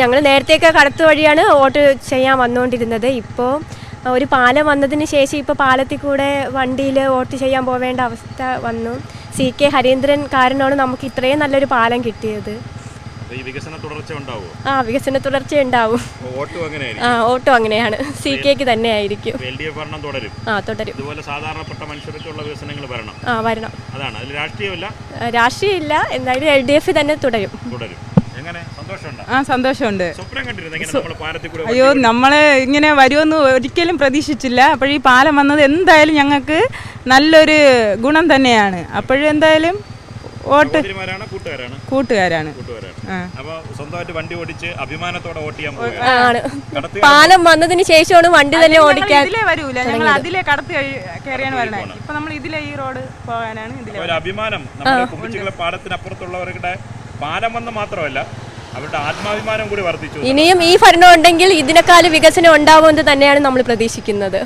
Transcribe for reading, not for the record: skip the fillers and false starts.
ഞങ്ങൾ നേരത്തെയൊക്കെ കടത്തു വഴിയാണ് വോട്ട് ചെയ്യാൻ വന്നുകൊണ്ടിരുന്നത്. ഇപ്പോൾ ഒരു പാലം വന്നതിന് ശേഷം ഇപ്പോൾ പാലത്തിൽ കൂടെ വണ്ടിയിൽ വോട്ട് ചെയ്യാൻ പോവേണ്ട അവസ്ഥ വന്നു. CK ഹരീന്ദ്രൻ കാരണമാണ് നമുക്ക് ഇത്രയും നല്ലൊരു പാലം കിട്ടിയത്. വികസന തുടർച്ച ഉണ്ടാവും. വികസന തുടർച്ച ഉണ്ടാവും. ഓട്ടോ അങ്ങനെയാണ്. CKക്ക് തന്നെ ആയിരിക്കും. തുടരും. ഇതുപോലെ സാധാരണപ്പെട്ട മനുഷ്യർക്കുള്ള വികസനങ്ങൾ വരണം. വരണം. അതാണ്. അതിൽ രാഷ്ട്രീയമില്ല. രാഷ്ട്രീയമില്ല. എന്തായാലും LDF തന്നെ തുടരും. സന്തോഷമുണ്ട്. അയ്യോ, നമ്മളെ ഇങ്ങനെ വരുമെന്ന് ഒരിക്കലും പ്രതീക്ഷിച്ചില്ല. അപ്പോഴീ പാലം വന്നത് എന്തായാലും ഞങ്ങൾക്ക് നല്ലൊരു ഗുണം തന്നെയാണ്. അപ്പോഴെന്തായാലും വോട്ട് കൂട്ടുകാരാണ്. സ്വന്തമായിട്ട് വണ്ടി ഓടിച്ച് അഭിമാനത്തോടെ വോട്ട് ചെയ്യാൻ പാലം വന്നതിന് ശേഷമാണ് വണ്ടി തന്നെ ഓടിക്കാൻ. ഇതിലേ വരൂല, ഞങ്ങൾ അതിലെ കടത്ത് കയറിയാണ് വരണത്. ഇപ്പൊ നമ്മൾ ഇതിലെ ഈ റോഡ് പോകാനാണ് ഒരു അഭിമാനം. കുമ്പിച്ചികളെ പാടത്തിനപ്പുറത്തുള്ളവരുടെ പാലം വന്ന് മാത്രമല്ല, അവരുടെ ആത്മാഭിമാനം കൂടി വർദ്ധിച്ചു. ഇനിയും ഈ ഭരണം ഉണ്ടെങ്കിൽ ഇതിനേക്കാൾ വികസനം ഉണ്ടാവുമെന്ന് തന്നെയാണ് നമ്മൾ പ്രതീക്ഷിക്കുന്നത്.